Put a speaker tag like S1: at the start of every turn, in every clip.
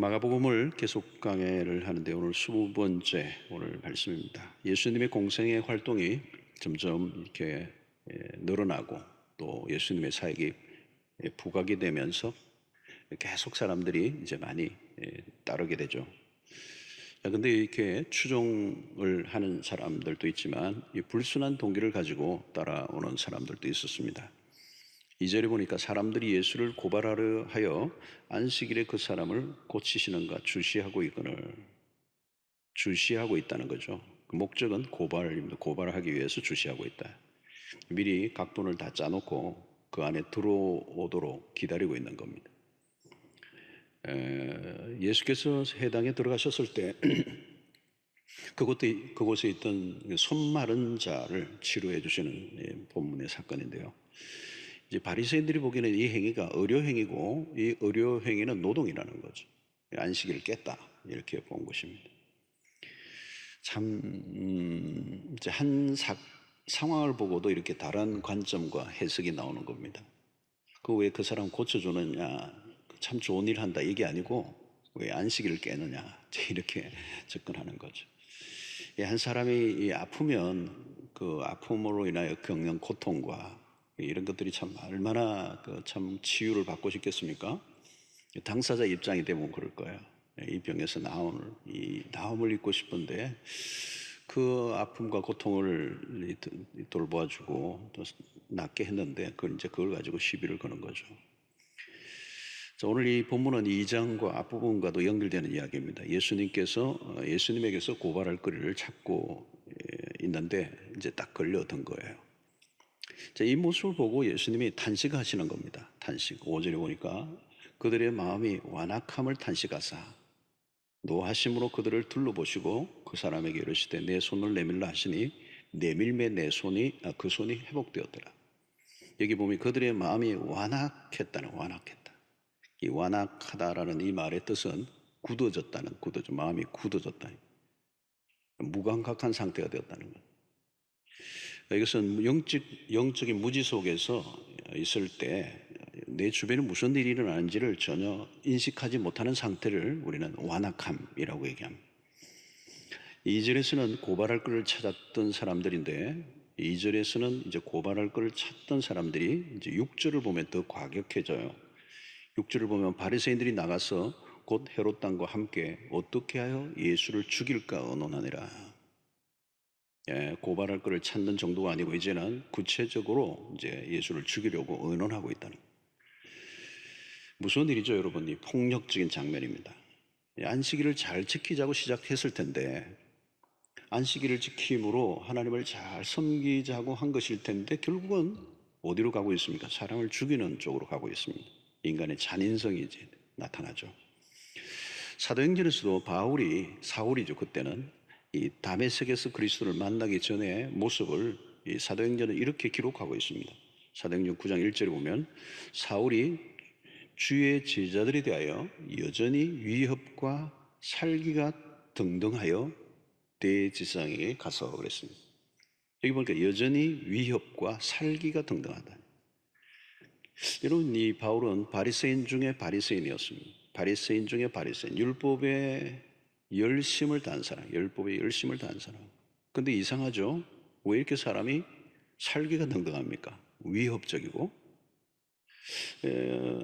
S1: 마가복음을 계속 강해를 하는데 오늘 20번째 오늘 말씀입니다. 예수님의 공생의 활동이 점점 이렇게 늘어나고 또 예수님의 사역이 부각이 되면서 계속 사람들이 이제 많이 따르게 되죠. 근데 이렇게 추종을 하는 사람들도 있지만 이 불순한 동기를 가지고 따라오는 사람들도 있었습니다. 2절에 보니까 사람들이 예수를 고발하려 하여 안식일에 그 사람을 고치시는가 주시하고 있다는 거죠. 그 목적은 고발입니다. 고발하기 위해서 주시하고 있다. 미리 각본을 다 짜놓고 그 안에 들어오도록 기다리고 있는 겁니다. 예수께서 해당에 들어가셨을 때 그곳에 있던 손 마른 자를 치료해 주시는 본문의 사건인데요. 이제 바리새인들이 보기에는 이 행위가 의료 행위고 이 의료 행위는 노동이라는 거죠. 안식일을 깼다 이렇게 본 것입니다. 참 이제 상황을 보고도 이렇게 다른 관점과 해석이 나오는 겁니다. 그 왜 그 사람 고쳐주느냐, 참 좋은 일 한다 이게 아니고 왜 안식일을 깨느냐 이렇게 접근하는 거죠. 한 사람이 아프면 그 아픔으로 인하여 겪는 고통과 이런 것들이 참 얼마나 참 치유를 받고 싶겠습니까? 당사자 입장이 되면 그럴 거예요. 이 병에서 나음을 입고 싶은데 그 아픔과 고통을 돌보아주고 또 낫게 했는데 그걸 가지고 시비를 거는 거죠. 자, 오늘 이 본문은 2장과 앞부분과도 연결되는 이야기입니다. 예수님에게서 고발할 거리를 찾고 있는데 이제 딱 걸려든 거예요. 자, 이 모습을 보고 예수님이 탄식하시는 겁니다. 탄식. 5절에 보니까 그들의 마음이 완악함을 탄식하사 노하심으로 그들을 둘러보시고 그 사람에게 이르시되 내 손을 내밀라 하시니 내밀매 그 손이 회복되었더라. 여기 보면 그들의 마음이 완악했다. 이 완악하다라는 이 말의 뜻은 마음이 굳어졌다. 무감각한 상태가 되었다는 것. 이것은 영적인 무지 속에서 있을 때 내 주변에 무슨 일이 일어나는지를 전혀 인식하지 못하는 상태를 우리는 완악함이라고 얘기합니다. 2절에서는 고발할 것을 찾았던 사람들인데 2절에서는 이제 고발할 것을 찾던 사람들이 이제 6절을 보면 더 과격해져요. 6절을 보면 바리새인들이 나가서 곧 헤롯 당과 함께 어떻게 하여 예수를 죽일까 의논하니라. 고발할 것을 찾는 정도가 아니고 이제는 구체적으로 이제 예수를 죽이려고 의논하고 있다는. 무슨 일이죠, 여러분? 이 폭력적인 장면입니다. 안식일을 잘 지키자고 시작했을 텐데 안식일을 지킴으로 하나님을 잘 섬기자고 한 것일 텐데 결국은 어디로 가고 있습니까? 사람을 죽이는 쪽으로 가고 있습니다. 인간의 잔인성이 이제 나타나죠. 사도행전에서도 사울이죠. 그때는 이 다메섹에서 그리스도를 만나기 전에 모습을 이 사도행전은 이렇게 기록하고 있습니다. 사도행전 9장 1절에 보면 사울이 주의 제자들에 대하여 여전히 위협과 살기가 등등하여 대지상에게 가서 그랬습니다. 여기 보니까 여전히 위협과 살기가 등등하다. 여러분, 이 바울은 바리새인 중에 바리새인이었습니다. 바리새인 중에 바리새인, 율법의 열심을 다한 사람. 근데 이상하죠? 왜 이렇게 사람이 살기가 등등합니까? 위협적이고.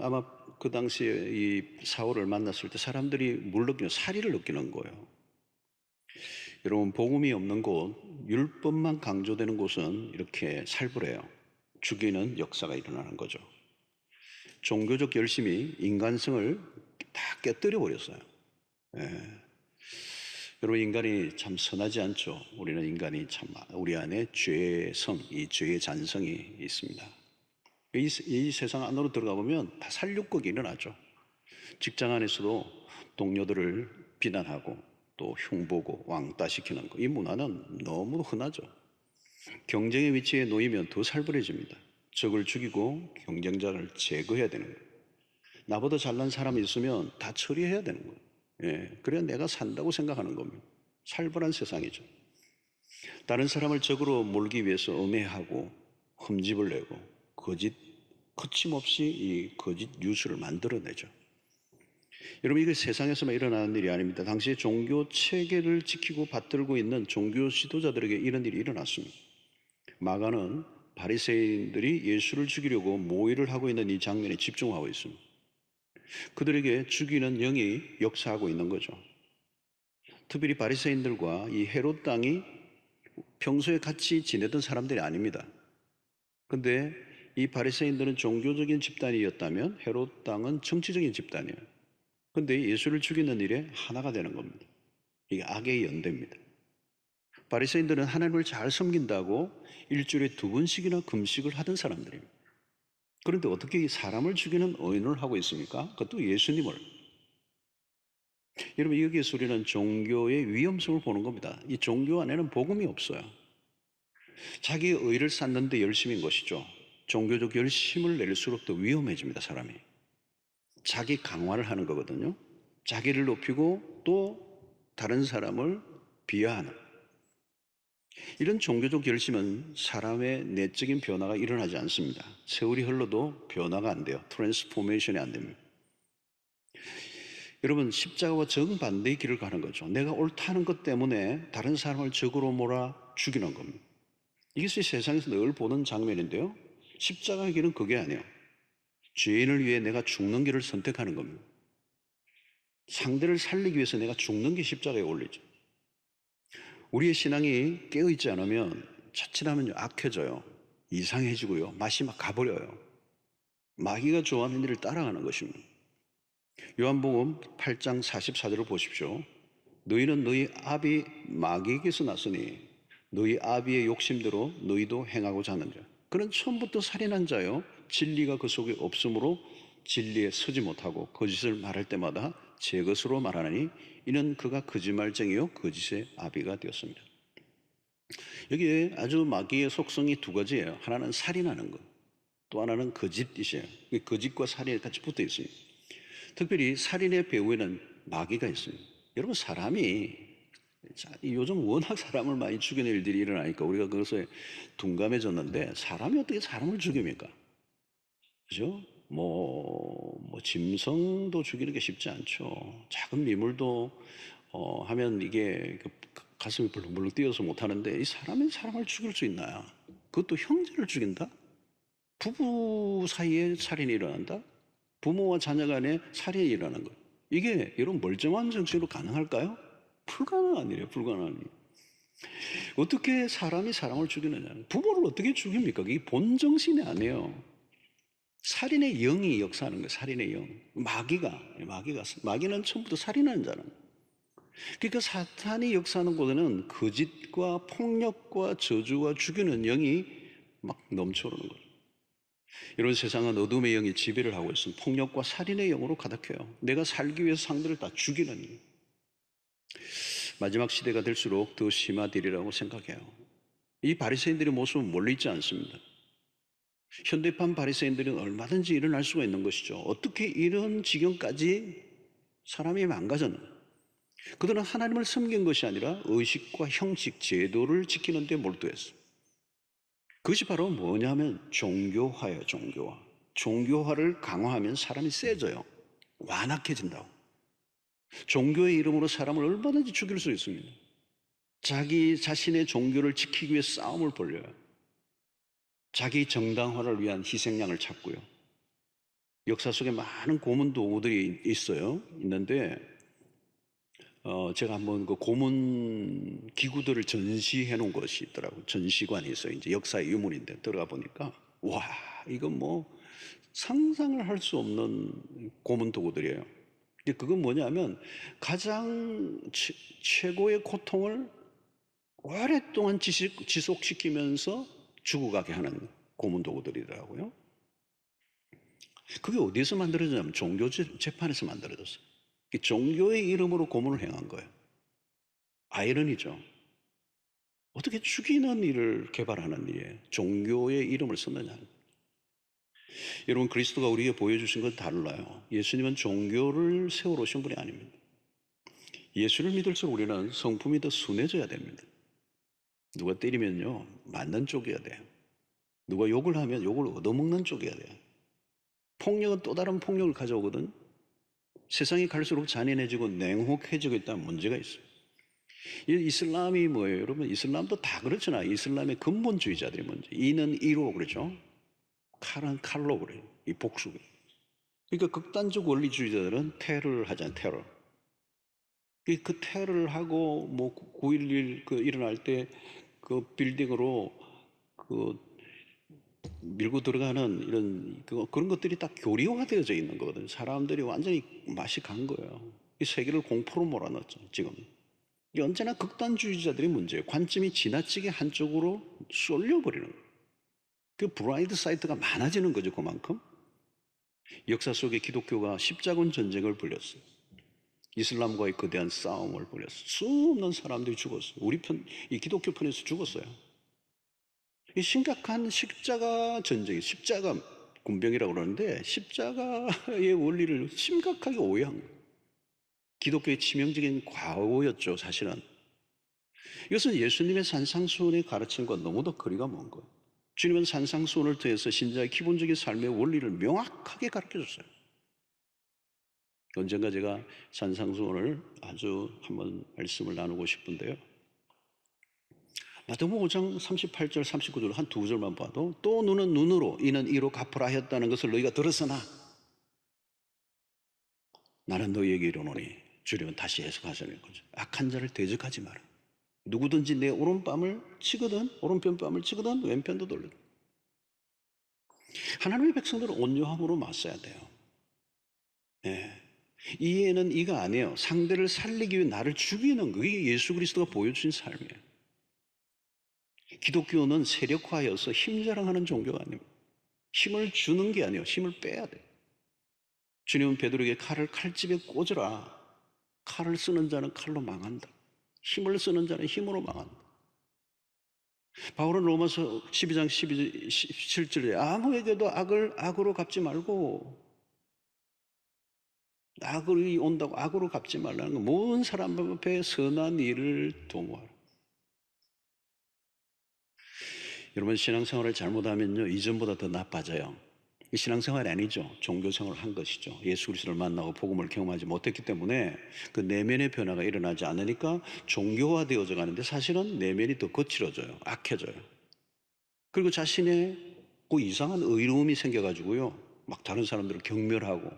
S1: 아마 그 당시에 이 사울을 만났을 때 사람들이 사리를 느끼는 거예요. 여러분, 복음이 없는 곳, 율법만 강조되는 곳은 이렇게 살벌해요. 죽이는 역사가 일어나는 거죠. 종교적 열심이 인간성을 다 깨뜨려 버렸어요. 여러분, 인간이 참 선하지 않죠. 우리 안에 이 죄의 잔성이 있습니다. 이 세상 안으로 들어가 보면 다 살육극이 일어나죠. 직장 안에서도 동료들을 비난하고 또 흉보고 왕따시키는 거, 이 문화는 너무 흔하죠. 경쟁의 위치에 놓이면 더 살벌해집니다. 적을 죽이고 경쟁자를 제거해야 되는 거예요. 나보다 잘난 사람이 있으면 다 처리해야 되는 거예요. 그래야 내가 산다고 생각하는 겁니다. 살벌한 세상이죠. 다른 사람을 적으로 몰기 위해서 음해하고 흠집을 내고 거침없이 이 거짓 뉴스를 만들어내죠. 여러분, 이게 세상에서만 일어나는 일이 아닙니다. 당시에 종교 체계를 지키고 받들고 있는 종교 지도자들에게 이런 일이 일어났습니다. 마가는 바리새인들이 예수를 죽이려고 모의를 하고 있는 이 장면에 집중하고 있습니다. 그들에게 죽이는 영이 역사하고 있는 거죠. 특별히 바리새인들과 이 헤롯 당이 평소에 같이 지내던 사람들이 아닙니다. 근데 이 바리새인들은 종교적인 집단이었다면 헤롯 당은 정치적인 집단이에요. 근데 예수를 죽이는 일에 하나가 되는 겁니다. 이게 악의 연대입니다. 바리새인들은 하나님을 잘 섬긴다고 일주일에 2번씩이나 금식을 하던 사람들입니다. 그런데 어떻게 사람을 죽이는 언어를 하고 있습니까? 그것도 예수님을. 여러분, 여기에서 우리는 종교의 위험성을 보는 겁니다. 이 종교 안에는 복음이 없어요. 자기의 의를 쌓는 데 열심인 것이죠. 종교적 열심을 낼수록 더 위험해집니다, 사람이. 자기 강화를 하는 거거든요. 자기를 높이고 또 다른 사람을 비하하는. 이런 종교적 열심은 사람의 내적인 변화가 일어나지 않습니다. 세월이 흘러도 변화가 안 돼요. 트랜스포메이션이 안 됩니다. 여러분, 십자가와 정반대의 길을 가는 거죠. 내가 옳다는 것 때문에 다른 사람을 적으로 몰아 죽이는 겁니다. 이것이 세상에서 늘 보는 장면인데요. 십자가의 길은 그게 아니에요. 죄인을 위해 내가 죽는 길을 선택하는 겁니다. 상대를 살리기 위해서 내가 죽는 게 십자가에 올리죠. 우리의 신앙이 깨어있지 않으면 자칫하면 악해져요. 이상해지고요. 맛이 막 가버려요. 마귀가 좋아하는 일을 따라가는 것입니다. 요한복음 8장 44절을 보십시오. 너희는 너희 아비 마귀에게서 났으니 너희 아비의 욕심대로 너희도 행하고자 하는 자. 그는 처음부터 살인한 자요. 진리가 그 속에 없으므로 진리에 서지 못하고 거짓을 말할 때마다 제 것으로 말하니 이는 그가 거짓말쟁이요 거짓의 아비가 되었습니다. 여기에 아주 마귀의 속성이 2가지예요. 하나는 살인하는 것, 또 하나는 거짓이에요. 거짓과 살인이 같이 붙어 있습니다. 특별히 살인의 배후에는 마귀가 있습니다. 여러분, 사람이 요즘 워낙 사람을 많이 죽이는 일들이 일어나니까 우리가 그것에 둔감해졌는데, 사람이 어떻게 사람을 죽입니까? 그죠? 짐승도 죽이는 게 쉽지 않죠. 작은 미물도 하면 이게 가슴이 벌렁벌렁 뛰어서 못하는데, 이 사람이 사람을 죽일 수 있나요? 그것도 형제를 죽인다? 부부 사이에 살인이 일어난다? 부모와 자녀 간에 살인이 일어나는 것. 이게 여러분 멀쩡한 정신으로 가능할까요? 불가능한 일이에요. 불가능한 일. 어떻게 사람이 사람을 죽이느냐. 부모를 어떻게 죽입니까? 이게 본정신이 아니에요. 살인의 영이 역사하는 거예요. 살인의 영. 마귀는 처음부터 살인하는 자는. 그러니까 사탄이 역사하는 곳에는 거짓과 폭력과 저주와 죽이는 영이 막 넘쳐오르는 거예요. 이런 세상은 어둠의 영이 지배를 하고 있습니다. 폭력과 살인의 영으로 가득해요. 내가 살기 위해서 상대를 다 죽이는 일. 마지막 시대가 될수록 더 심화되리라고 생각해요. 이 바리새인들의 모습은 멀리 있지 않습니다. 현대판 바리새인들은 얼마든지 일어날 수가 있는 것이죠. 어떻게 이런 지경까지 사람이 망가졌나? 그들은 하나님을 섬긴 것이 아니라 의식과 형식, 제도를 지키는 데 몰두했어요. 그것이 바로 뭐냐면 종교화예요. 종교화. 종교화를 강화하면 사람이 세져요. 완악해진다고. 종교의 이름으로 사람을 얼마든지 죽일 수 있습니다. 자기 자신의 종교를 지키기 위해 싸움을 벌여요. 자기 정당화를 위한 희생양을 찾고요. 역사 속에 많은 고문 도구들이 있는데 제가 한번 그 고문 기구들을 전시해 놓은 것이 있더라고요. 전시관이 있어요. 이제 역사의 유물인데 들어가 보니까 와, 이건 상상을 할 수 없는 고문 도구들이에요. 근데 그건 뭐냐면 가장 최고의 고통을 오랫동안 지속시키면서 죽어가게 하는 고문 도구들이더라고요. 그게 어디서 만들어졌냐면 종교 재판에서 만들어졌어요. 종교의 이름으로 고문을 행한 거예요. 아이러니죠. 어떻게 죽이는 일을 개발하는 일이에요. 종교의 이름을 썼느냐. 여러분, 그리스도가 우리에게 보여주신 건 달라요. 예수님은 종교를 세우러 오신 분이 아닙니다. 예수를 믿을수록 우리는 성품이 더 순해져야 됩니다. 누가 때리면요, 맞는 쪽이어야 돼요. 누가 욕을 하면 욕을 얻어먹는 쪽이어야 돼요. 폭력은 또 다른 폭력을 가져오거든. 세상이 갈수록 잔인해지고 냉혹해지고 있다는 문제가 있어요. 이 이슬람이 뭐예요? 여러분, 이슬람도 다 그렇잖아요. 이슬람의 근본주의자들이 먼저. 이는 이로 그러죠. 칼은 칼로 그래요. 이 복수. 그러니까 극단적 원리주의자들은 테러를 하잖아요. 테러. 그 테러를 하고 뭐 9.11 그 일어날 때 그 빌딩으로 그 밀고 들어가는 이런 그런 것들이 다 교리화되어져 있는 거거든요. 사람들이 완전히 맛이 간 거예요. 이 세계를 공포로 몰아넣었죠. 지금 이게 언제나 극단주의자들이 문제예요. 관점이 지나치게 한쪽으로 쏠려버리는 거예요. 그 블라인드 사이트가 많아지는 거죠. 그만큼 역사 속에 기독교가 십자군 전쟁을 벌였어요. 이슬람과의 거대한 싸움을 벌였어요. 수없는 사람들이 죽었어요. 우리 편, 이 기독교 편에서 죽었어요. 이 심각한 십자가 전쟁, 십자가 군병이라고 그러는데 십자가의 원리를 심각하게 오해한 거예요. 기독교의 치명적인 과오였죠, 사실은. 이것은 예수님의 산상수훈의 가르침과 너무도 거리가 먼 거예요. 주님은 산상수훈을 통해서 신자의 기본적인 삶의 원리를 명확하게 가르쳐 줬어요. 언젠가 제가 산상수훈을 아주 한번 말씀을 나누고 싶은데요. 마태복음 5장 38절 39절 한 두 절만 봐도 또 눈은 눈으로 이는 이로 갚으라 하였다는 것을 너희가 들었으나 나는 너희에게 이르노니 주님은 다시 해석하시는 거죠. 악한 자를 대적하지 마라. 누구든지 내 오른뺨을 치거든 오른편뺨을 치거든 왼편도 돌리든. 하나님의 백성들은 온유함으로 맞서야 돼요. 예. 이해는 이가 아니에요. 상대를 살리기 위해 나를 죽이는 거. 그게 예수 그리스도가 보여주신 삶이에요. 기독교는 세력화여서 힘 자랑하는 종교가 아닙니다. 힘을 주는 게 아니에요. 힘을 빼야 돼요. 주님은 베드로에게 칼을 칼집에 꽂으라. 칼을 쓰는 자는 칼로 망한다. 힘을 쓰는 자는 힘으로 망한다. 바울은 로마서 12장 17절에 아무에게도 악을 악으로 갚지 말고 악이 온다고 악으로 갚지 말라는 거. 모든 사람 앞에 선한 일을 도모하라. 여러분 신앙생활을 잘못하면요 이전보다 더 나빠져요. 이 신앙생활이 아니죠. 종교생활을 한 것이죠. 예수 그리스도를 만나고 복음을 경험하지 못했기 때문에 그 내면의 변화가 일어나지 않으니까 종교화되어져 가는데 사실은 내면이 더 거칠어져요. 악해져요. 그리고 자신의 그 이상한 의로움이 생겨가지고요 막 다른 사람들을 경멸하고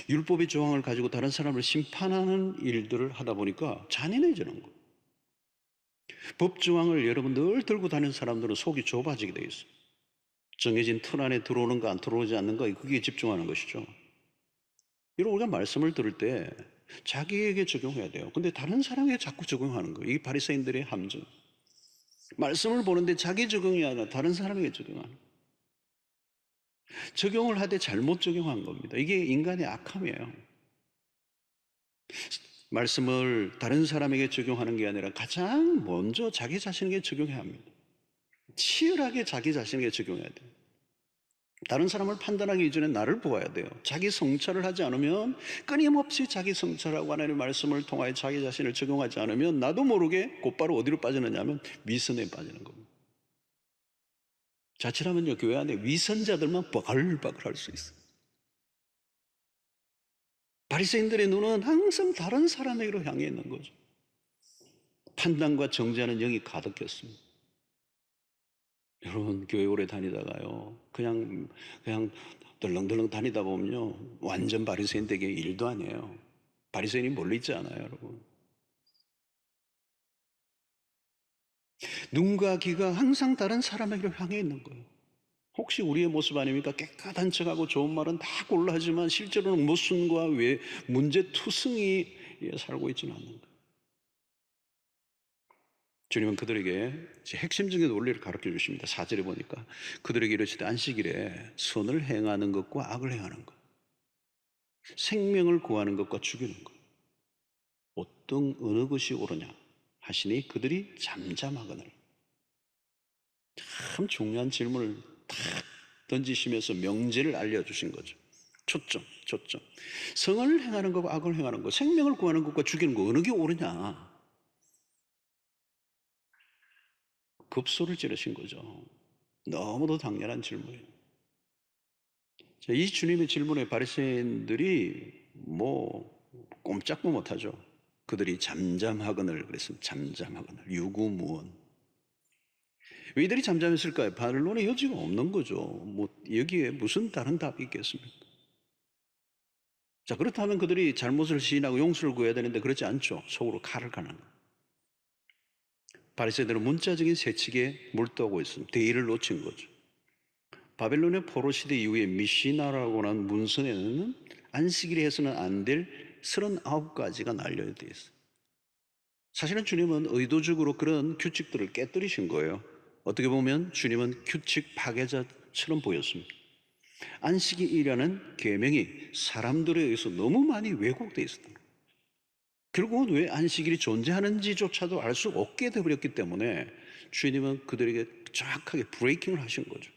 S1: 율법의 조항을 가지고 다른 사람을 심판하는 일들을 하다 보니까 잔인해지는 거예요. 법 조항을 여러분 늘 들고 다니는 사람들은 속이 좁아지게 돼 있어요. 정해진 틀 안에 들어오는가 안 들어오지 않는가 그게 집중하는 것이죠. 여러분 우리가 말씀을 들을 때 자기에게 적용해야 돼요. 근데 다른 사람에게 자꾸 적용하는 거예요. 이게 바리새인들의 함정. 말씀을 보는데 자기 적용이 아니라 다른 사람에게 적용하는 거예요. 적용을 하되 잘못 적용한 겁니다. 이게 인간의 악함이에요. 말씀을 다른 사람에게 적용하는 게 아니라 가장 먼저 자기 자신에게 적용해야 합니다. 치열하게 자기 자신에게 적용해야 돼요. 다른 사람을 판단하기 이전에 나를 보아야 돼요. 자기 성찰을 하지 않으면 끊임없이 자기 성찰하고 하나님의 말씀을 통하여 자기 자신을 적용하지 않으면 나도 모르게 곧바로 어디로 빠지느냐면 위선에 빠지는 겁니다. 자칫하면요 교회 안에 위선자들만 바글바글 할 수 있어요. 바리새인들의 눈은 항상 다른 사람에게로 향해 있는 거죠. 판단과 정죄하는 영이 가득했습니다. 여러분 교회 오래 다니다가요 그냥 덜렁덜렁 다니다 보면요 완전 바리새인 되게 일도 아니에요. 바리새인이 멀리 있지 않아요, 여러분. 눈과 귀가 항상 다른 사람에게로 향해 있는 거예요. 혹시 우리의 모습 아닙니까? 깨끗한 척하고 좋은 말은 다 골라하지만 실제로는 모순과 왜 문제투성이 살고 있지는 않는 거예요. 주님은 그들에게 핵심적인 원리를 가르쳐 주십니다. 4절에 보니까 그들에게 이르시되 안식일에 선을 행하는 것과 악을 행하는 것, 생명을 구하는 것과 죽이는 것, 어떤 어느 것이 옳으냐 하시니 그들이 잠잠하거늘. 참 중요한 질문을 탁 던지시면서 명제를 알려주신 거죠. 초점. 성을 행하는 것과 악을 행하는 것, 생명을 구하는 것과 죽이는 것, 어느 게 옳으냐. 급소를 찌르신 거죠. 너무도 당연한 질문이에요. 자, 이 주님의 질문에 바리새인들이 꼼짝도 못하죠. 그들이 잠잠하거늘 그랬습니다. 잠잠하거늘 유구무원. 왜 이들이 잠잠했을까요? 반론의 여지가 없는 거죠. 여기에 무슨 다른 답이 있겠습니까? 자, 그렇다면 그들이 잘못을 시인하고 용서를 구해야 되는데 그렇지 않죠. 속으로 칼을 가는 거예요. 바리새인들은 문자적인 세칙에 몰두하고 있습니다. 대의를 놓친 거죠. 바벨론의 포로 시대 이후에 미시나라고 하는 문서에는 안식일에 해서는 안 될 39가지가 날려져 있어요. 사실은 주님은 의도적으로 그런 규칙들을 깨뜨리신 거예요. 어떻게 보면 주님은 규칙 파괴자처럼 보였습니다. 안식일이라는 계명이 사람들에 의해서 너무 많이 왜곡되어 있었다. 결국은 왜 안식일이 존재하는지조차도 알 수 없게 되어버렸기 때문에 주님은 그들에게 정확하게 브레이킹을 하신 거죠.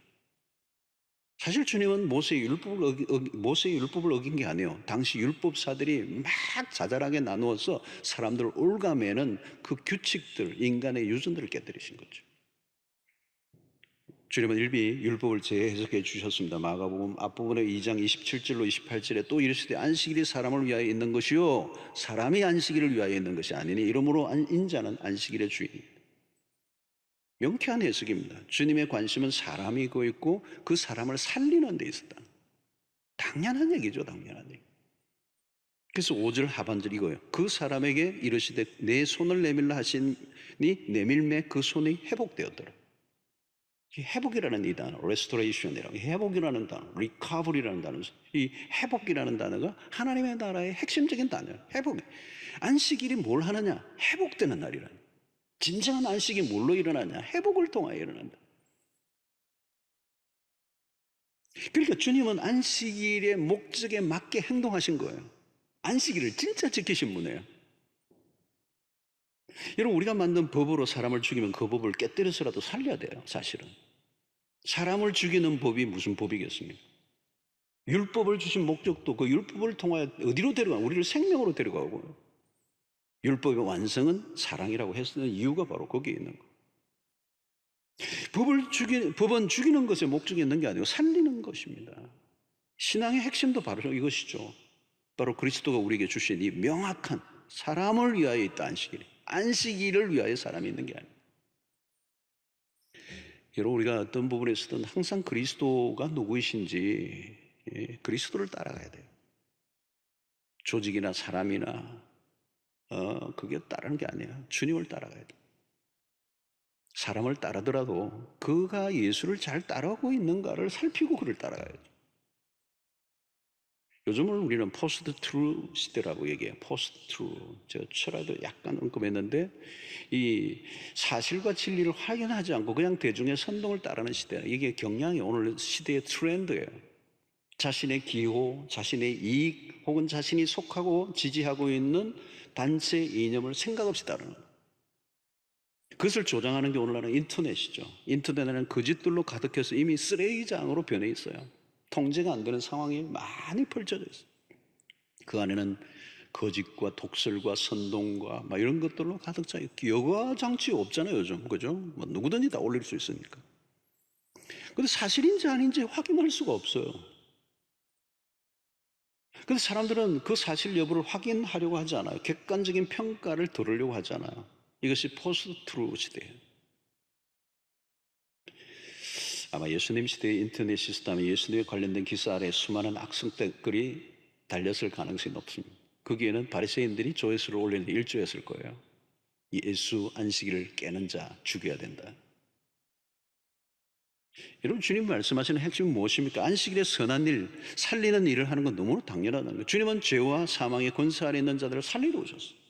S1: 사실 주님은 모세의 율법을 어긴 게 아니에요. 당시 율법사들이 막 자잘하게 나누어서 사람들을 올가매는 그 규칙들, 인간의 유전들을 깨뜨리신 거죠. 주님은 일비 율법을 재해석해 주셨습니다. 마가복음 앞부분에 2장 27절로 28절에 또 이르시되 안식일이 사람을 위하여 있는 것이요 사람이 안식일을 위하여 있는 것이 아니니 이러므로 인자는 안식일의 주인입니다. 명쾌한 해석입니다. 주님의 관심은 사람이고 있고 그 사람을 살리는 데 있었다. 당연한 얘기죠. 당연한 얘기. 그래서 5절 하반절 이거예요. 그 사람에게 이르시되 내 손을 내밀라 하시니 내밀매 그 손이 회복되었더라. 회복이라는 이 단어, restoration이라고, 회복이라는 단어, recovery라는 단어, 이 회복이라는 단어가 하나님의 나라의 핵심적인 단어예요. 회복. 안식일이 뭘 하느냐? 회복되는 날이라는. 진정한 안식이 뭘로 일어나냐? 회복을 통하여 일어난다. 그러니까 주님은 안식일의 목적에 맞게 행동하신 거예요. 안식일을 진짜 지키신 분이에요. 여러분, 우리가 만든 법으로 사람을 죽이면 그 법을 깨뜨려서라도 살려야 돼요. 사실은 사람을 죽이는 법이 무슨 법이겠습니까? 율법을 주신 목적도 그 율법을 통하여 어디로 데려가? 우리를 생명으로 데려가고, 율법의 완성은 사랑이라고 했었는 이유가 바로 거기에 있는 거예요. 법은 죽이는 것에 목적이 있는 게 아니고 살리는 것입니다. 신앙의 핵심도 바로 이것이죠. 바로 그리스도가 우리에게 주신 이 명확한 사람을 위하여 있다. 안식일을 위하여 사람이 있는 게 아니에요. 여러분, 우리가 어떤 부분에서든 항상 그리스도가 누구이신지 그리스도를 따라가야 돼요. 조직이나 사람이나 그게 따르는 게 아니에요. 주님을 따라가야 돼요. 사람을 따르더라도 그가 예수를 잘 따라가고 있는가를 살피고 그를 따라가야죠. 요즘은 우리는 포스트 트루 시대라고 얘기해요. 포스트 트루. 제가 철학도 약간 언급했는데 이 사실과 진리를 확인하지 않고 그냥 대중의 선동을 따르는 시대예요. 이게 경향이 오늘 시대의 트렌드예요. 자신의 기호, 자신의 이익 혹은 자신이 속하고 지지하고 있는 단체 이념을 생각 없이 따르는 거예요. 그것을 조장하는 게 오늘날은 인터넷이죠. 인터넷에는 거짓들로 가득해서 이미 쓰레기장으로 변해 있어요. 통제가 안 되는 상황이 많이 펼쳐져 있어요. 그 안에는 거짓과 독설과 선동과 이런 것들로 가득 차 있고, 여과 장치 없잖아요, 요즘. 그죠? 누구든지 다 올릴 수 있으니까. 근데 사실인지 아닌지 확인할 수가 없어요. 근데 사람들은 그 사실 여부를 확인하려고 하지 않아요. 객관적인 평가를 들으려고 하지 않아요. 이것이 포스트 트루 시대예요. 아마 예수님 시대의 인터넷이 있었다면 예수님에 관련된 기사 아래 수많은 악성 댓글이 달렸을 가능성이 높습니다. 거기에는 바리새인들이 조회수를 올리는 일조였을 거예요. 예수 안식일을 깨는 자 죽여야 된다. 여러분, 주님 말씀하시는 핵심은 무엇입니까? 안식일에 선한 일, 살리는 일을 하는 건 너무나 당연하다는 거예요. 주님은 죄와 사망의 권세 아래 있는 자들을 살리러 오셨어요.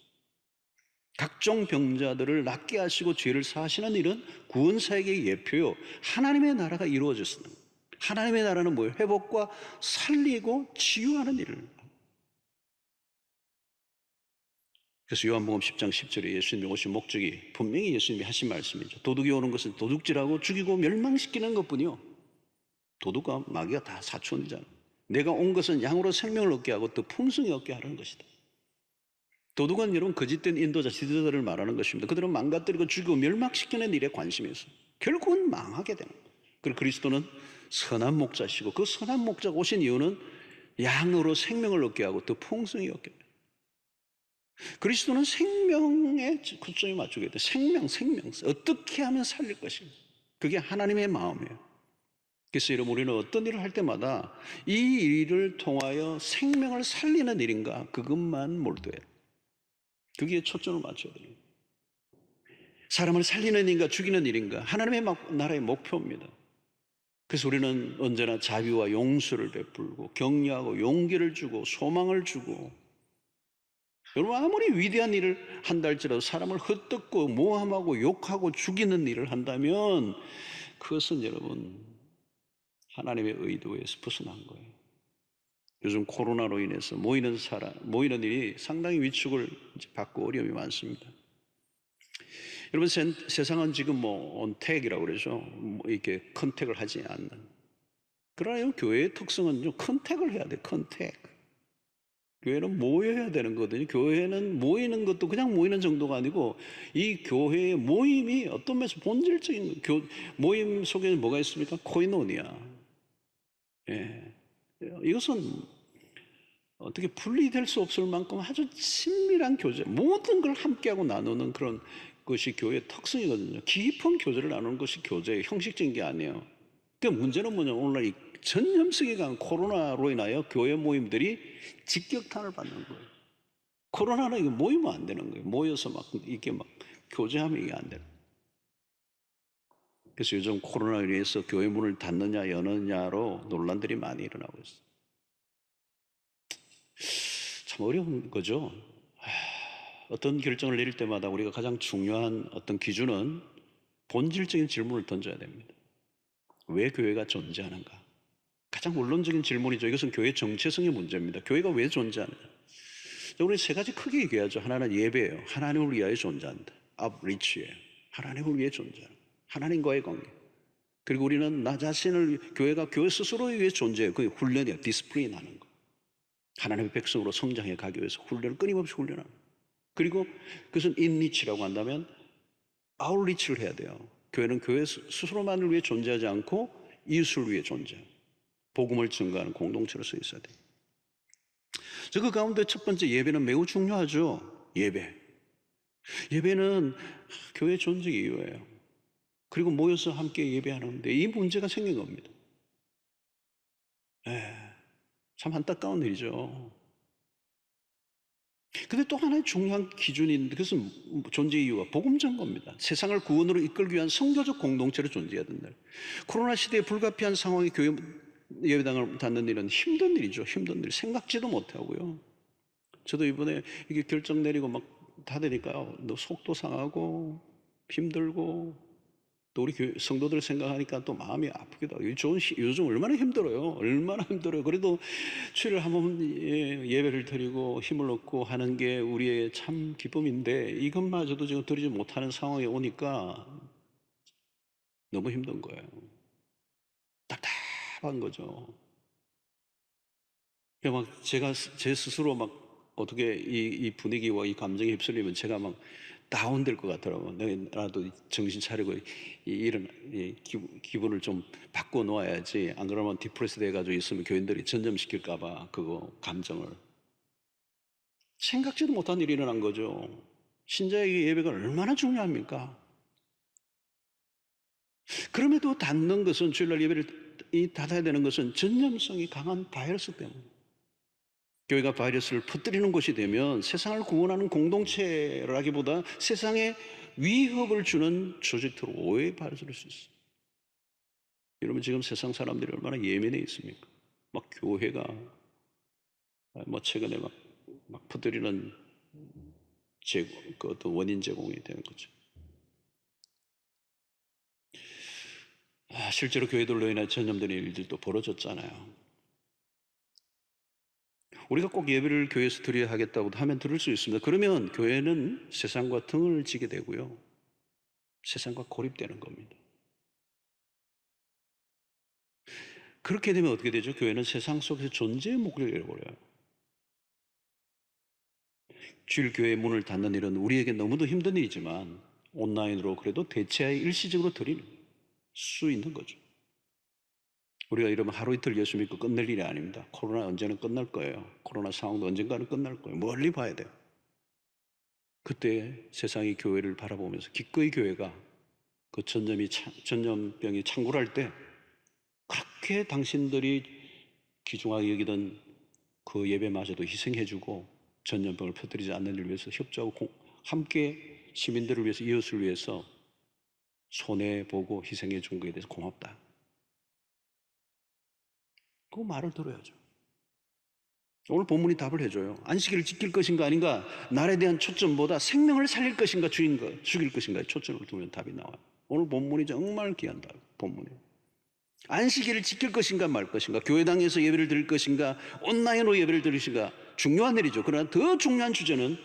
S1: 각종 병자들을 낫게 하시고 죄를 사하시는 일은 구원사에게 예표요, 하나님의 나라가 이루어졌습니다. 하나님의 나라는 뭐예요? 회복과 살리고 치유하는 일을. 그래서 요한복음 10장 10절에 예수님이 오신 목적이 분명히 예수님이 하신 말씀이죠. 도둑이 오는 것은 도둑질하고 죽이고 멸망시키는 것뿐이요, 도둑과 마귀가 다 사촌이잖아. 내가 온 것은 양으로 생명을 얻게 하고 더 풍성히 얻게 하는 것이다. 도둑은 여러분 거짓된 인도자, 지도자들을 말하는 것입니다. 그들은 망가뜨리고 죽이고 멸망시키는 일에 관심이 있어요. 결국은 망하게 되는 거예요. 그리고 그리스도는 선한 목자시고, 그 선한 목자가 오신 이유는 양으로 생명을 얻게 하고 더 풍성히 얻게 해요. 그리스도는 생명에 초점이 맞추게 돼. 생명. 어떻게 하면 살릴 것인가. 그게 하나님의 마음이에요. 그래서 여러분, 우리는 어떤 일을 할 때마다 이 일을 통하여 생명을 살리는 일인가, 그것만 몰두해요. 그게 초점을 맞춰야 돼요. 사람을 살리는 일인가 죽이는 일인가, 하나님의 나라의 목표입니다. 그래서 우리는 언제나 자비와 용서를 베풀고 격려하고 용기를 주고 소망을 주고, 여러분, 아무리 위대한 일을 한다 할지라도 사람을 헛뜯고 모함하고 욕하고 죽이는 일을 한다면 그것은 여러분 하나님의 의도에서 벗어난 거예요. 요즘 코로나로 인해서 모이는 일이 상당히 위축을 받고 어려움이 많습니다. 여러분, 세상은 지금 언택이라고 그러죠. 이렇게 컨택을 하지 않는. 그러나 교회의 특성은 좀 컨택을 해야 돼. 컨택. 교회는 모여야 되는 거거든요. 교회는 모이는 것도 그냥 모이는 정도가 아니고, 이 교회의 모임이 어떤 면에서 본질적인 모임 속에는 뭐가 있습니까? 코이노니아. 예. 이것은 어떻게 분리될 수 없을 만큼 아주 친밀한 교제, 모든 걸 함께하고 나누는 그런 것이 교회의 특성이거든요. 깊은 교제를 나누는 것이 교제예요. 형식적인 게 아니에요. 그러니까 문제는 뭐냐면, 오늘날 이 전염성이 강한 코로나로 인하여 교회 모임들이 직격탄을 받는 거예요. 코로나는 이거 모이면 안 되는 거예요. 모여서 이게 교제하면 이게 안 돼요. 그래서 요즘 코로나로 인해서 교회 문을 닫느냐 여느냐로 논란들이 많이 일어나고 있어요. 참 어려운 거죠. 어떤 결정을 내릴 때마다 우리가 가장 중요한 어떤 기준은 본질적인 질문을 던져야 됩니다. 왜 교회가 존재하는가? 가장 원론적인 질문이죠. 이것은 교회 정체성의 문제입니다. 교회가 왜 존재하느냐? 우리 세 가지 크게 얘기하죠. 하나는 예배예요. 하나님을 위하여 존재한다. outreach예요. 하나님을 위해 존재하는, 하나님과의 관계. 그리고 우리는 나 자신을, 교회가 교회 스스로를 위해 존재해요. 그게 훈련이에요. 디스플레인 하는 거. 하나님의 백성으로 성장해 가기 위해서 훈련을 끊임없이 훈련하는 거. 그리고 그것은 인리치라고 한다면 아웃리치를 해야 돼요. 교회는 교회 스스로만을 위해 존재하지 않고 이웃을 위해 존재하고 복음을 증거하는 공동체로 서 있어야 돼요. 그 가운데 첫 번째, 예배는 매우 중요하죠. 예배는 교회 존재 이유예요. 그리고 모여서 함께 예배하는데 이 문제가 생긴 겁니다. 참 안타까운 일이죠. 근데 또 하나의 중요한 기준이 있는데, 그것은 존재 이유가 복음 전거입니다. 세상을 구원으로 이끌기 위한 성교적 공동체로 존재해야 된다. 코로나 시대에 불가피한 상황에 교회 예배당을 닫는 일은 힘든 일이죠. 힘든 일. 생각지도 못하고요. 저도 이번에 이게 결정 내리고 닫으니까 속도 상하고 힘들고, 또 우리 성도들 생각하니까 또 마음이 아프기도 하고. 요즘 얼마나 힘들어요. 그래도 주일에 한번 예배를 드리고 힘을 얻고 하는 게 우리의 참 기쁨인데, 이것마저도 지금 드리지 못하는 상황에 오니까 너무 힘든 거예요. 답답한 거죠. 제가 제 스스로 어떻게 이 분위기와 이 감정에 휩쓸리면 제가 다운될 것 같더라고요. 나도 정신 차리고 이런 기분을 좀 바꿔 놓아야지. 안 그러면 디프레스 돼가지고 있으면 교인들이 전염시킬까봐 그거 감정을. 생각지도 못한 일이 일어난 거죠. 신자에게 예배가 얼마나 중요합니까? 그럼에도 닫는 것은, 주일날 예배를 닫아야 되는 것은 전염성이 강한 바이러스 때문에. 교회가 바이러스를 퍼뜨리는 곳이 되면 세상을 구원하는 공동체라기보다 세상에 위협을 주는 조직토로 오해의 바이러스를 수 있어요. 여러분, 지금 세상 사람들이 얼마나 예민해 있습니까? 교회가 최근에 퍼뜨리는 그 어떤 원인 제공이 되는 거죠. 실제로 교회들로 인해 전염되는 일들도 벌어졌잖아요. 우리가 꼭 예배를 교회에서 드려야 하겠다고 하면 들을 수 있습니다. 그러면 교회는 세상과 등을 지게 되고요, 세상과 고립되는 겁니다. 그렇게 되면 어떻게 되죠? 교회는 세상 속에서 존재의 목적을 잃어버려요. 주일 교회 문을 닫는 일은 우리에게 너무도 힘든 일이지만 온라인으로 그래도 대체하여 일시적으로 드릴 수 있는 거죠. 우리가 이러면 하루 이틀 예수 믿고 끝낼 일이 아닙니다. 코로나 언제는 끝날 거예요. 코로나 상황도 언젠가는 끝날 거예요. 멀리 봐야 돼요. 그때 세상의 교회를 바라보면서 기꺼이 교회가 그 전염병이 창궐할 때 그렇게 당신들이 귀중하게 여기던 그 예배마저도 희생해주고 전염병을 퍼뜨리지 않는 일을 위해서 협조하고 함께 시민들을 위해서, 이웃을 위해서 손해보고 희생해 준 것에 대해서 고맙다. 그 말을 들어야죠. 오늘 본문이 답을 해줘요. 안식일을 지킬 것인가 아닌가, 날에 대한 초점보다 생명을 살릴 것인가 죽일 것인가에 초점을 두면 답이 나와요. 오늘 본문이 정말 귀한 본문이에요. 안식일을 지킬 것인가 말 것인가, 교회당에서 예배를 드릴 것인가, 온라인으로 예배를 드릴 것인가, 중요한 일이죠. 그러나 더 중요한 주제는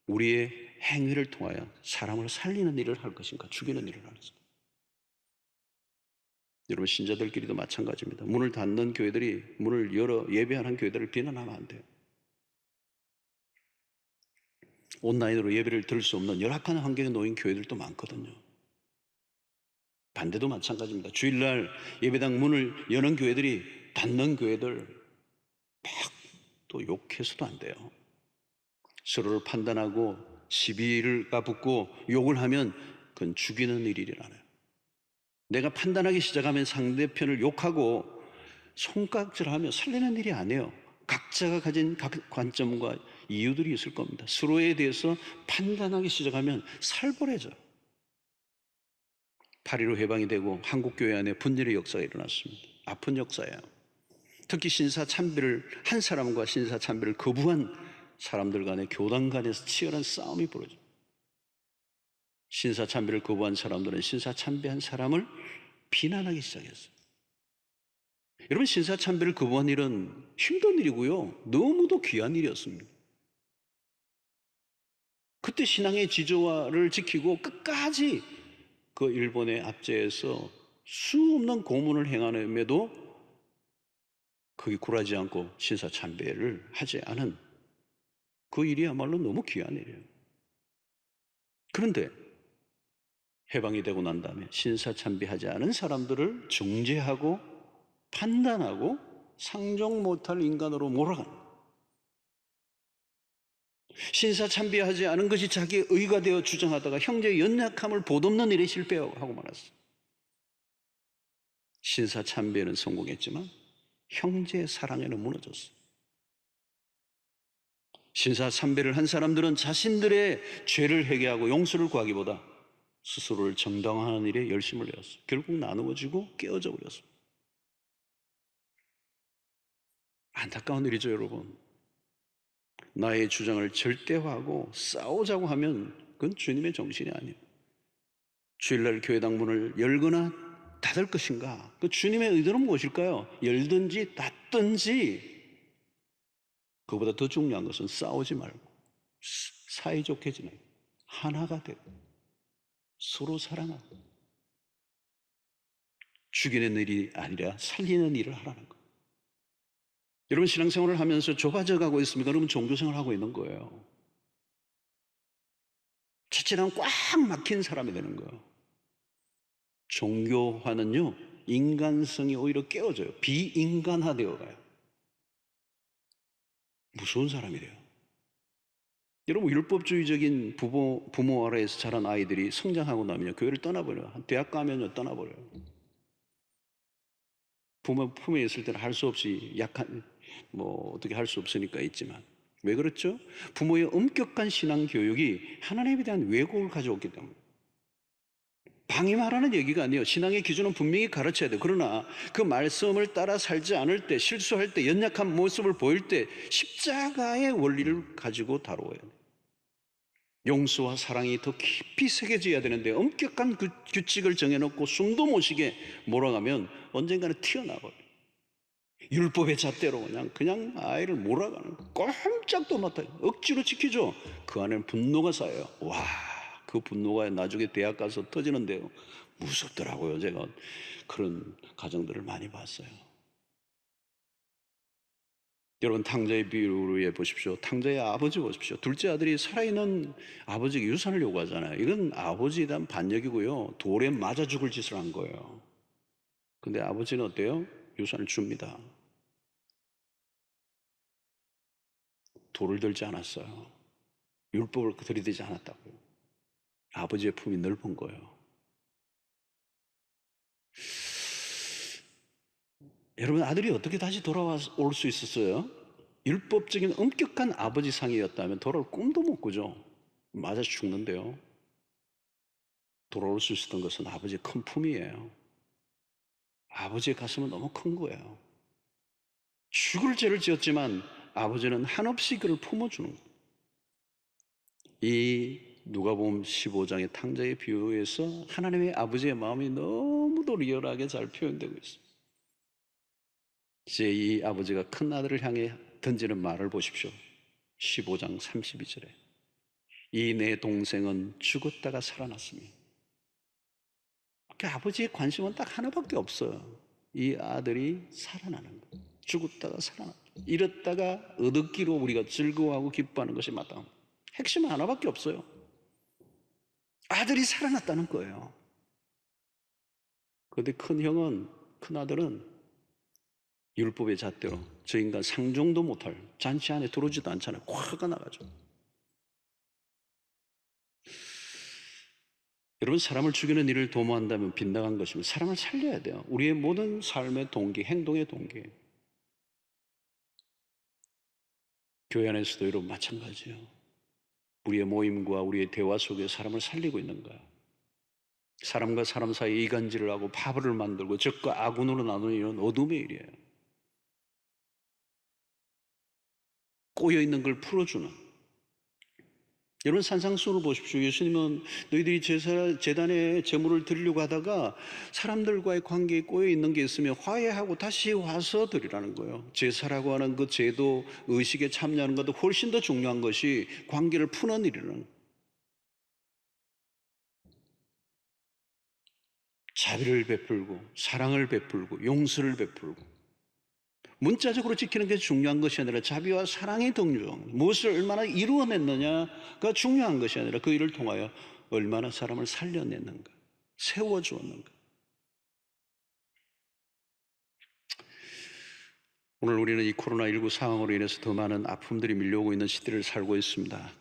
S1: 우리의 행위를 통하여 사람을 살리는 일을 할 것인가, 죽이는 일을 할 것인가. 여러분, 신자들끼리도 마찬가지입니다. 문을 닫는 교회들이 문을 열어 예배하는 교회들을 비난하면 안 돼요. 온라인으로 예배를 드릴 수 없는 열악한 환경에 놓인 교회들도 많거든요. 반대도 마찬가지입니다. 주일날 예배당 문을 여는 교회들이 닫는 교회들 막 또 욕해서도 안 돼요. 서로를 판단하고 시비가 붙고 욕을 하면 그건 죽이는 일이라나요. 내가 판단하기 시작하면 상대편을 욕하고 손가락질하며 살리는 일이 아니에요. 각자가 가진 각 관점과 이유들이 있을 겁니다. 서로에 대해서 판단하기 시작하면 살벌해져요. 8.15 해방이 되고 한국교회 안에 분열의 역사가 일어났습니다. 아픈 역사예요. 특히 신사참배를 한 사람과 신사참배를 거부한 사람들 간에 교단 간에서 치열한 싸움이 벌어져요. 신사참배를 거부한 사람들은 신사참배한 사람을 비난하기 시작했어요. 여러분, 신사참배를 거부한 일은 힘든 일이고요, 너무도 귀한 일이었습니다. 그때 신앙의 지조화를 지키고 끝까지 그 일본의 압제에서 수없는 고문을 행함에도 거기 굴하지 않고 신사참배를 하지 않은 그 일이야말로 너무 귀한 일이에요. 그런데 해방이 되고 난 다음에 신사참배하지 않은 사람들을 정죄하고 판단하고 상종 못할 인간으로 몰아가는, 신사참배하지 않은 것이 자기의 의가 되어 주장하다가 형제의 연약함을 보듬는 일에 실패하고 말았어요. 신사참배는 성공했지만 형제의 사랑에는 무너졌어요. 신사참배를 한 사람들은 자신들의 죄를 회개하고 용서를 구하기보다 스스로를 정당화하는 일에 열심을 내었어요. 결국 나누어지고 깨어져 버렸어요. 안타까운 일이죠, 여러분. 나의 주장을 절대화하고 싸우자고 하면 그건 주님의 정신이 아니에요. 주일날 교회당 문을 열거나 닫을 것인가? 그 주님의 의도는 무엇일까요? 열든지 닫든지, 그보다 더 중요한 것은 싸우지 말고 사이좋게 지내고 하나가 되고 서로 사랑하고 죽이는 일이 아니라 살리는 일을 하라는 거예요. 여러분, 신앙생활을 하면서 좁아져 가고 있습니까? 여러분, 종교생활을 하고 있는 거예요. 자칫하면 꽉 막힌 사람이 되는 거예요. 종교화는요, 인간성이 오히려 깨어져요. 비인간화되어 가요. 무서운 사람이 돼요. 여러분, 율법주의적인 부모 아래에서 자란 아이들이 성장하고 나면요, 교회를 떠나버려요. 대학 가면요, 떠나버려요. 부모 품에 있을 때는 할 수 없이 어떻게 할 수 없으니까 있지만, 왜 그렇죠? 부모의 엄격한 신앙 교육이 하나님에 대한 왜곡을 가져왔기 때문에. 방임하라는 얘기가 아니에요. 신앙의 기준은 분명히 가르쳐야 돼요. 그러나 그 말씀을 따라 살지 않을 때, 실수할 때, 연약한 모습을 보일 때 십자가의 원리를 가지고 다루어야 돼요. 용서와 사랑이 더 깊이 새겨져야 되는데 엄격한 그 규칙을 정해놓고 숨도 못 쉬게 몰아가면 언젠가는 튀어나와요. 율법의 잣대로 그냥 아이를 몰아가는 거. 꼼짝도 못해요. 억지로 지키죠. 그 안에는 분노가 쌓여요. 와, 그 분노가 나중에 대학 가서 터지는데요, 무섭더라고요. 제가 그런 가정들을 많이 봤어요. 여러분, 탕자의 비유로 보십시오. 탕자의 아버지 보십시오. 둘째 아들이 살아있는 아버지에게 유산을 요구하잖아요. 이건 아버지에 대한 반역이고요, 돌에 맞아 죽을 짓을 한 거예요. 근데 아버지는 어때요? 유산을 줍니다. 돌을 들지 않았어요. 율법을 들이대지 않았다고요. 아버지의 품이 넓은 거예요. 여러분, 아들이 어떻게 다시 돌아올 수 있었어요? 율법적인 엄격한 아버지 상이었다면 돌아올 꿈도 못 꾸죠. 맞아 죽는데요. 돌아올 수 있었던 것은 아버지의 큰 품이에요. 아버지의 가슴은 너무 큰 거예요. 죽을 죄를 지었지만 아버지는 한없이 그를 품어주는 거예요. 이 누가복음 15장의 탕자의 비유에서 하나님의 아버지의 마음이 너무도 리얼하게 잘 표현되고 있습니다. 이제 이 아버지가 큰 아들을 향해 던지는 말을 보십시오. 15장 32절에 이 내 동생은 죽었다가 살아났으며, 그 아버지의 관심은 딱 하나밖에 없어요. 이 아들이 살아나는 것. 죽었다가 살아나. 이랬다가 얻기로 우리가 즐거워하고 기뻐하는 것이 마땅합니다. 핵심은 하나밖에 없어요. 아들이 살아났다는 거예요. 그런데 큰 아들은 율법의 잣대로 저 인간 상종도 못할 잔치 안에 들어오지도 않잖아요. 화가 나가죠. 여러분, 사람을 죽이는 일을 도모한다면 빗나간 것이면 사람을 살려야 돼요. 우리의 모든 삶의 동기, 행동의 동기. 교회 안에서도 여러분 마찬가지예요. 우리의 모임과 우리의 대화 속에 사람을 살리고 있는 거야. 사람과 사람 사이에 이간질을 하고 파벌을 만들고 적과 아군으로 나누는 이런 어둠의 일이에요. 꼬여있는 걸 풀어주는. 여러분, 산상수훈을 보십시오. 예수님은 너희들이 제단에 제물을 드리려고 하다가 사람들과의 관계에 꼬여있는 게 있으면 화해하고 다시 와서 드리라는 거예요. 제사라고 하는 그 제도 의식에 참여하는 것도 훨씬 더 중요한 것이 관계를 푸는 일이라는 거예요. 자비를 베풀고 사랑을 베풀고 용서를 베풀고, 문자적으로 지키는 게 중요한 것이 아니라 자비와 사랑이 더 중요한 거예요. 무엇을 얼마나 이루어냈느냐가 중요한 것이 아니라 그 일을 통하여 얼마나 사람을 살려냈는가, 세워주었는가. 오늘 우리는 이 코로나19 상황으로 인해서 더 많은 아픔들이 밀려오고 있는 시대를 살고 있습니다.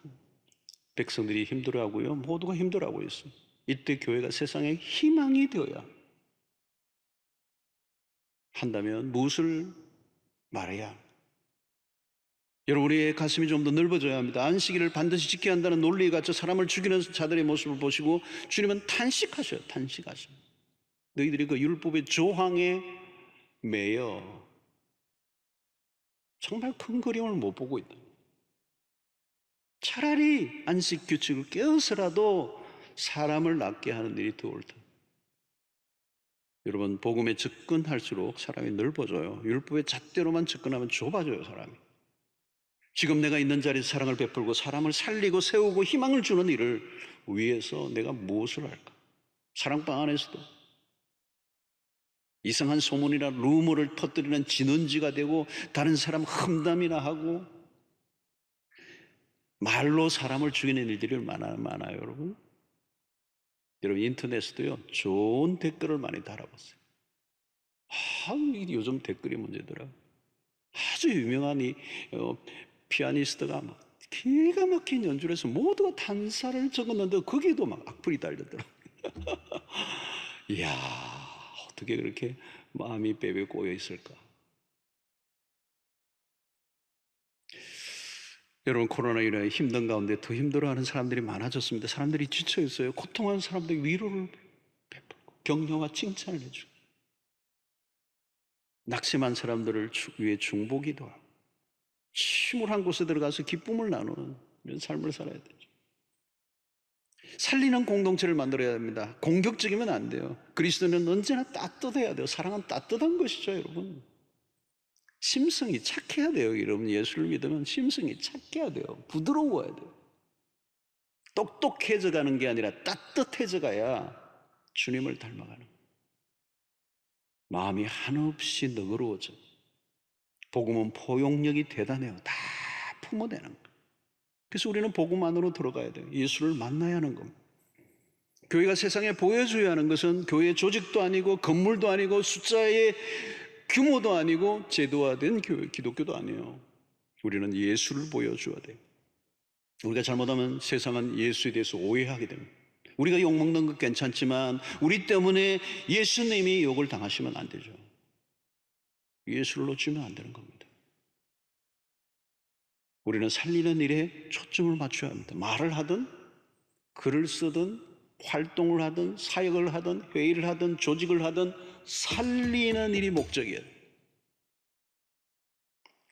S1: 백성들이 힘들어하고요, 모두가 힘들어하고 있습니다. 이때 교회가 세상에 희망이 되어야 한다면 무엇을 말해야? 여러분, 우리의 가슴이 좀 더 넓어져야 합니다. 안식일을 반드시 지켜야 한다는 논리에 갇혀 사람을 죽이는 자들의 모습을 보시고 주님은 탄식하셔요. 탄식하셔요. 너희들이 그 율법의 조항에 매여 정말 큰 그림을 못 보고 있다. 차라리 안식 규칙을 깨어서라도 사람을 낫게 하는 일이 더 옳다. 여러분, 복음에 접근할수록 사람이 넓어져요. 율법의 잣대로만 접근하면 좁아져요, 사람이. 지금 내가 있는 자리에서 사랑을 베풀고 사람을 살리고 세우고 희망을 주는 일을 위해서 내가 무엇을 할까? 사랑방 안에서도 이상한 소문이나 루머를 퍼뜨리는 진원지가 되고 다른 사람 험담이나 하고 말로 사람을 죽이는 일들이 얼마나 많아요, 여러분? 여러분, 인터넷에도요, 좋은 댓글을 많이 달아봤어요. 요즘 댓글이 문제더라. 아주 유명한 피아니스트가 막 기가 막힌 연주를 해서 모두가 탄사를 적었는데 거기에도 막 악플이 달렸더라고요. 이야, 어떻게 그렇게 마음이 베베 꼬여 있을까? 여러분, 코로나19로 인해 힘든 가운데 더 힘들어하는 사람들이 많아졌습니다. 사람들이 지쳐 있어요. 고통하는 사람들이 위로를 베풀고 격려와 칭찬을 해주고, 낙심한 사람들을 위해 중보기도 하고, 침울한 곳에 들어가서 기쁨을 나누는 이런 삶을 살아야 되죠. 살리는 공동체를 만들어야 합니다. 공격적이면 안 돼요. 그리스도는 언제나 따뜻해야 돼요. 사랑은 따뜻한 것이죠, 여러분. 심성이 착해야 돼요. 여러분, 예수를 믿으면 심성이 착해야 돼요. 부드러워야 돼요. 똑똑해져 가는 게 아니라 따뜻해져 가야 주님을 닮아가는 거예요. 마음이 한없이 너그러워져. 복음은 포용력이 대단해요. 다 품어내는 거예요. 그래서 우리는 복음 안으로 들어가야 돼요. 예수를 만나야 하는 겁니다. 교회가 세상에 보여줘야 하는 것은 교회의 조직도 아니고 건물도 아니고 숫자의 규모도 아니고 제도화된 교회, 기독교도 아니에요. 우리는 예수를 보여줘야 돼요. 우리가 잘못하면 세상은 예수에 대해서 오해하게 됩니다. 우리가 욕먹는 것 괜찮지만 우리 때문에 예수님이 욕을 당하시면 안 되죠. 예수를 놓치면 안 되는 겁니다. 우리는 살리는 일에 초점을 맞춰야 합니다. 말을 하든 글을 쓰든 활동을 하든 사역을 하든 회의를 하든 조직을 하든 살리는 일이 목적이에요.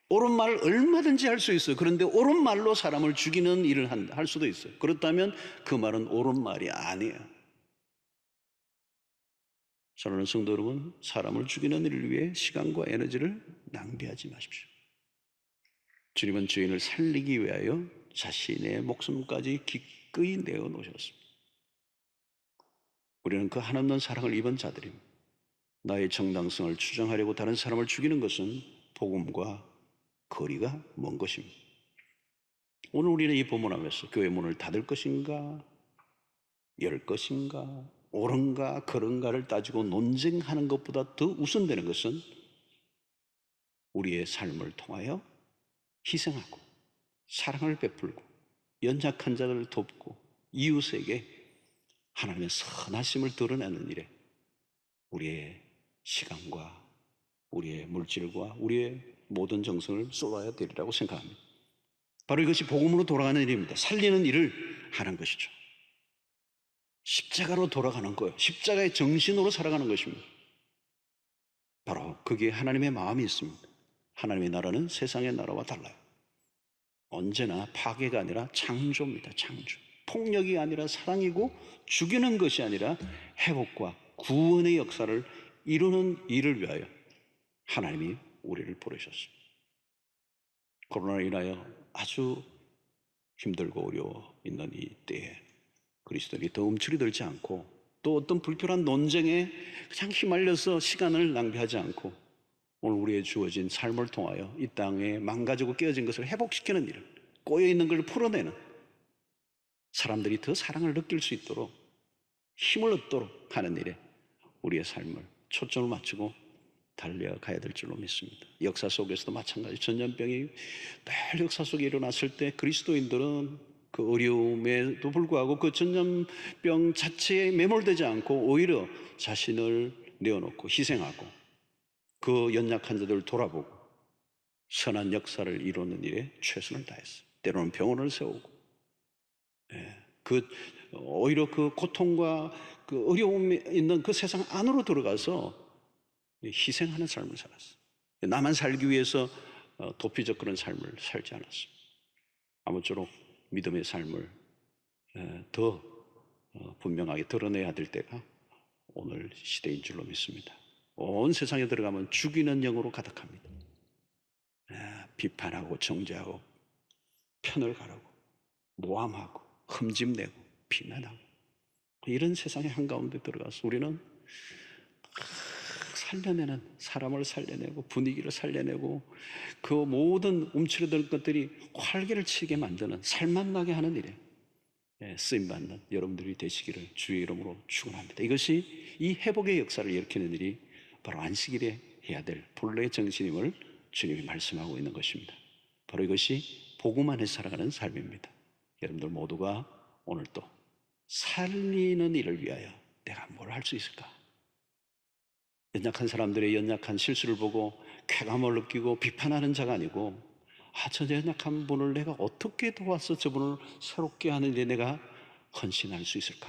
S1: 옳은 말을 얼마든지 할 수 있어요. 그런데 옳은 말로 사람을 죽이는 일을 할 수도 있어요. 그렇다면 그 말은 옳은 말이 아니에요. 사랑하는 성도 여러분, 사람을 죽이는 일을 위해 시간과 에너지를 낭비하지 마십시오. 주님은 죄인을 살리기 위하여 자신의 목숨까지 기꺼이 내어놓으셨습니다. 우리는 그 한없는 사랑을 입은 자들입니다. 나의 정당성을 추정하려고 다른 사람을 죽이는 것은 복음과 거리가 먼 것입니다. 오늘 우리는 이 본문 앞에서 교회 문을 닫을 것인가 열 것인가 옳은가 그른가를 따지고 논쟁하는 것보다 더 우선되는 것은 우리의 삶을 통하여 희생하고 사랑을 베풀고 연약한 자들을 돕고 이웃에게 하나님의 선하심을 드러내는 일에 우리의 시간과 우리의 물질과 우리의 모든 정성을 쏟아야 되리라고 생각합니다. 바로 이것이 복음으로 돌아가는 일입니다. 살리는 일을 하는 것이죠. 십자가로 돌아가는 거예요. 십자가의 정신으로 살아가는 것입니다. 바로 거기에 하나님의 마음이 있습니다. 하나님의 나라는 세상의 나라와 달라요. 언제나 파괴가 아니라 창조입니다. 창조. 폭력이 아니라 사랑이고 죽이는 것이 아니라 회복과 구원의 역사를 이루는 일을 위하여 하나님이 우리를 부르셨습니다. 코로나로 인하여 아주 힘들고 어려워 있는 이 때에 그리스도인이 더 움츠리들지 않고 또 어떤 불필요한 논쟁에 그냥 휘말려서 시간을 낭비하지 않고 오늘 우리의 주어진 삶을 통하여 이 땅에 망가지고 깨어진 것을 회복시키는 일, 꼬여있는 걸 풀어내는 사람들이 더 사랑을 느낄 수 있도록 힘을 얻도록 하는 일에 우리의 삶을 초점을 맞추고 달려가야 될 줄로 믿습니다. 역사 속에서도 마찬가지. 전염병이 늘 역사 속에 일어났을 때 그리스도인들은 그 어려움에도 불구하고 그 전염병 자체에 매몰되지 않고 오히려 자신을 내어놓고 희생하고 그 연약한 자들을 돌아보고 선한 역사를 이루는 일에 최선을 다했어요. 때로는 병원을 세우고 오히려 그 고통과 그 어려움이 있는 그 세상 안으로 들어가서 희생하는 삶을 살았어요. 나만 살기 위해서 도피적 그런 삶을 살지 않았습니다. 아무쪼록 믿음의 삶을 더 분명하게 드러내야 될 때가 오늘 시대인 줄로 믿습니다. 온 세상에 들어가면 죽이는 영으로 가득합니다. 비판하고 정죄하고 편을 가르고 모함하고 흠집내고 비난하고 이런 세상의 한가운데 들어가서 우리는 살려내는 사람을 살려내고 분위기를 살려내고 그 모든 움츠러들 것들이 활기를 치게 만드는 살맛나게 하는 일에 쓰임받는 여러분들이 되시기를 주의 이름으로 축원합니다. 이것이 이 회복의 역사를 일으키는 일이 바로 안식일에 해야 될 본래의 정신임을 주님이 말씀하고 있는 것입니다. 바로 이것이 복음 안에 살아가는 삶입니다. 여러분들 모두가 오늘 또 살리는 일을 위하여 내가 뭘 할 수 있을까? 연약한 사람들의 연약한 실수를 보고 쾌감을 느끼고 비판하는 자가 아니고 저 연약한 분을 내가 어떻게 도와서 저분을 새롭게 하는 데 내가 헌신할 수 있을까?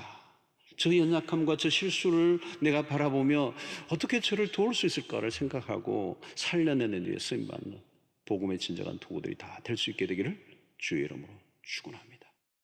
S1: 저 연약함과 저 실수를 내가 바라보며 어떻게 저를 도울 수 있을까를 생각하고 살려내는 일에 쓰임받는 복음의 진정한 도구들이 다 될 수 있게 되기를 주의 이름으로 축원합니다.